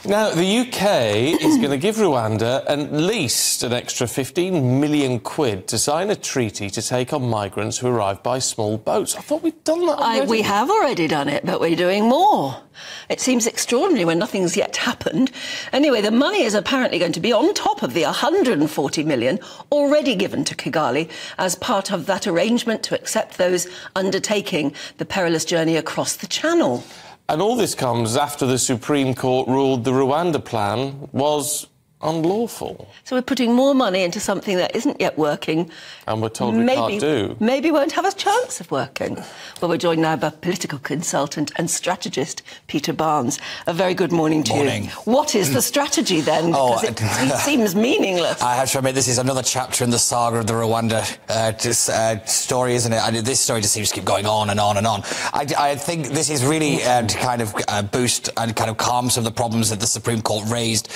Now, the UK is going to give Rwanda at least an extra 15 million quid to sign a treaty to take on migrants who arrive by small boats. I thought we'd done that already. We have already done it, but we're doing more. It seems extraordinary when nothing's yet happened. Anyway, the money is apparently going to be on top of the 140 million already given to Kigali as part of that arrangement to accept those undertaking the perilous journey across the Channel. And all this comes after the Supreme Court ruled the Rwanda plan was unlawful. So we're putting more money into something that isn't yet working. And we're told we can't do. Maybe won't have a chance of working. Well, we're joined now by political consultant and strategist Peter Barnes. A very good morning to you. What is the strategy then? Because it seems meaningless. I have to admit, this is another chapter in the saga of the Rwanda story, isn't it? This story just seems to keep going on and on and on. I think this is really to kind of boost and kind of calm some of the problems that the Supreme Court raised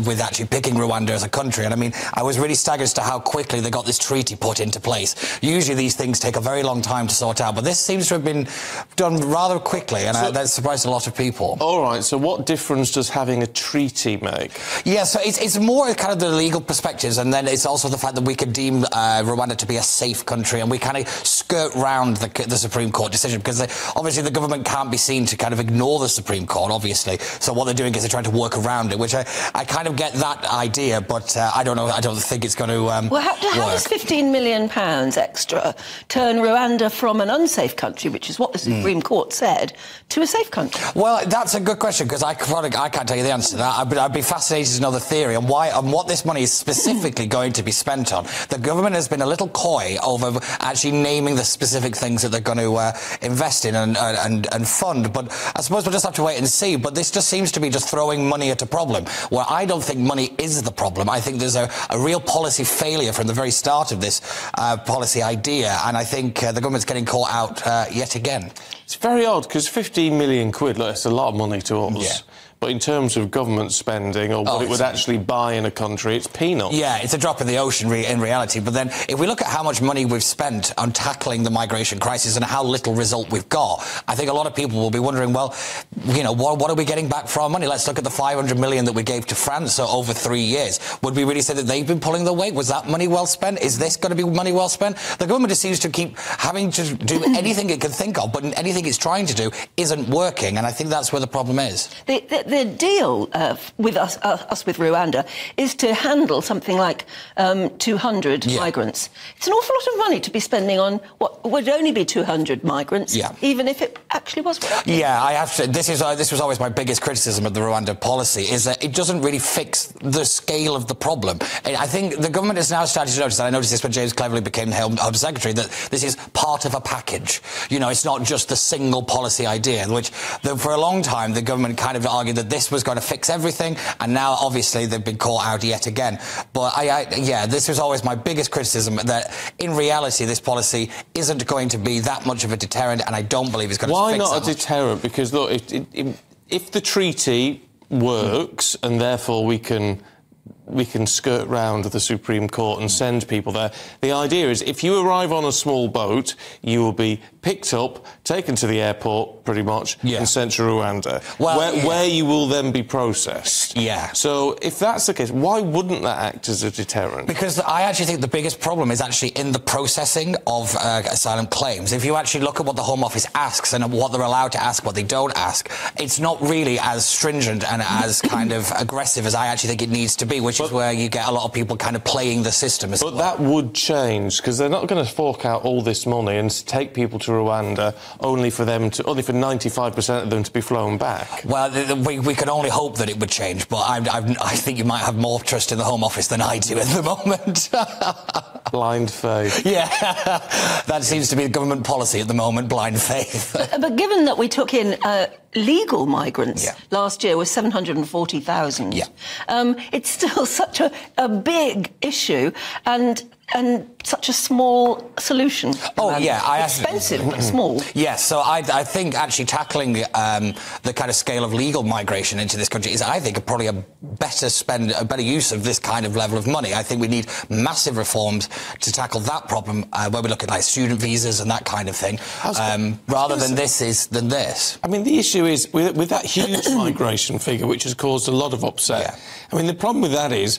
with actually picking Rwanda as a country. And I mean, I was really staggered as to how quickly they got this treaty put into place. Usually these things take a very long time to sort out, but this seems to have been done rather quickly, and that surprised a lot of people. All right, so what difference does having a treaty make? Yeah, so it's more kind of the legal perspectives, and then it's also the fact that we could deem Rwanda to be a safe country, and we kind of skirt round the Supreme Court decision, because obviously the government can't be seen to kind of ignore the Supreme Court, obviously. So what they're doing is they're trying to work around it, which I kind of get that idea, but I don't know. I don't think it's going to well, how does 15 million pounds extra turn Rwanda from an unsafe country, which is what the Supreme Court said, to a safe country? Well, that's a good question, because I can't tell you the answer to that. I'd be fascinated to know the theory and what this money is specifically going to be spent on. The government has been a little coy over actually naming the specific things that they're going to invest in and fund, but I suppose we'll just have to wait and see. But this just seems to be just throwing money at a problem, where I don't think money is the problem. I think there's a real policy failure from the very start of this policy idea, and I think the government's getting caught out yet again. It's very odd, because 15 million quid, look, it's a lot of money to us. Yeah. But in terms of government spending or what it would actually buy in a country, it's peanuts. Yeah, it's a drop in the ocean in reality. But then if we look at how much money we've spent on tackling the migration crisis and how little result we've got, I think a lot of people will be wondering, well, you know, what are we getting back for our money? Let's look at the 500 million that we gave to France over 3 years. Would we really say that they've been pulling their weight? Was that money well spent? Is this going to be money well spent? The government just seems to keep having to do anything it can think of, but anything it's trying to do isn't working, and I think that's where the problem is. The deal with us with Rwanda is to handle something like 200 migrants. It's an awful lot of money to be spending on what would only be 200 migrants, even if it actually was working. Yeah, I have to. This was always my biggest criticism of the Rwanda policy, is that it doesn't really fix the scale of the problem. I think the government is now starting to notice, and I noticed this when James Cleverly became the Home Secretary, that this is part of a package. You know, it's not just the single policy idea, which for a long time the government kind of argued that this was going to fix everything, and now obviously they've been caught out yet again. But yeah, this was always my biggest criticism, that in reality this policy isn't going to be that much of a deterrent, and I don't believe it's going to fix that much. Why not a deterrent? Because look, if the treaty works and therefore we can skirt round the Supreme Court and send people there. The idea is, if you arrive on a small boat, you will be picked up, taken to the airport, pretty much, and sent to Rwanda, where you will then be processed. Yeah. So, if that's the case, why wouldn't that act as a deterrent? Because I actually think the biggest problem is actually in the processing of asylum claims. If you actually look at what the Home Office asks and what they're allowed to ask, what they don't ask, it's not really as stringent and as kind of aggressive as I actually think it needs to be, which is where you get a lot of people kind of playing the system as well. But that would change, because they're not going to fork out all this money and take people to Rwanda only for 95% of them to be flown back. Well, we can only hope that it would change, but I think you might have more trust in the Home Office than I do at the moment. Blind faith. Yeah, that seems to be the government policy at the moment, blind faith. But given that we took in legal migrants last year was 740,000, it's still such a big issue, and and such a small solution. Oh, yeah. Expensive, but small. Yes, so I think actually tackling the kind of scale of legal migration into this country is, I think, probably a better use of this kind of level of money. I think we need massive reforms to tackle that problem, where we look at like student visas and that kind of thing, rather than this. I mean, the issue is, with that huge migration figure, which has caused a lot of upset, yeah. I mean, the problem with that is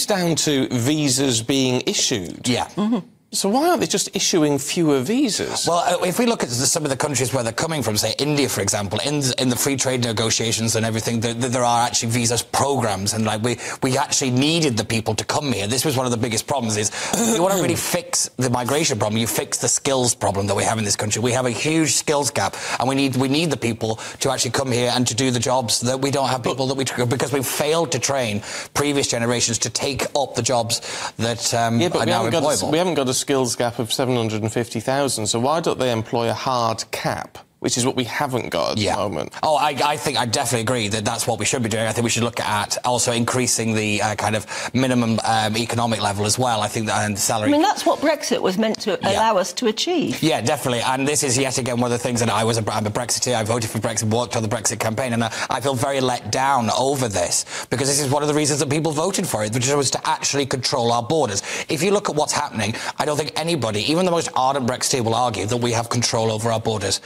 down to visas being issued. Yeah. Mm-hmm. So why aren't they just issuing fewer visas? Well, if we look at some of the countries where they're coming from, say India, for example, in the free trade negotiations and everything, there are actually visas programs, and like we actually needed the people to come here. This was one of the biggest problems. Is you want to really fix the migration problem, you fix the skills problem that we have in this country. We have a huge skills gap, and we need the people to actually come here and to do the jobs that we don't have people because we've failed to train previous generations to take up the jobs that are now employable. We haven't got a skills gap of 750,000, so why don't they employ a hard cap, which is what we haven't got at the moment? Oh, I think I definitely agree that that's what we should be doing. I think we should look at also increasing the kind of minimum economic level as well. I think that, and the salary. I mean, that's what Brexit was meant to allow us to achieve. Yeah, definitely. And this is yet again one of the things that I'm a Brexiteer. I voted for Brexit, worked on the Brexit campaign, and I feel very let down over this, because this is one of the reasons that people voted for it, which was to actually control our borders. If you look at what's happening, I don't think anybody, even the most ardent Brexiteer, will argue that we have control over our borders.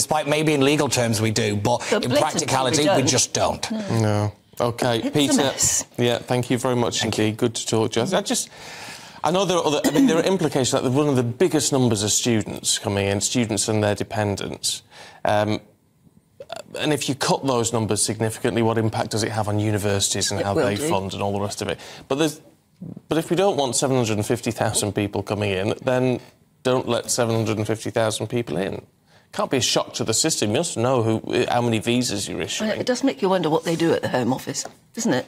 Despite maybe in legal terms we do, but in practicality we just don't. No. OK, it's Peter. A mess. Yeah, thank you very much indeed. Good to talk to you. I know there are implications that one of the biggest numbers of students coming in, students and their dependents. And if you cut those numbers significantly, what impact does it have on universities and how they fund and all the rest of it? But if we don't want 750,000 people coming in, then don't let 750,000 people in. Can't be a shock to the system. You must know how many visas you're issuing. It does make you wonder what they do at the Home Office, doesn't it?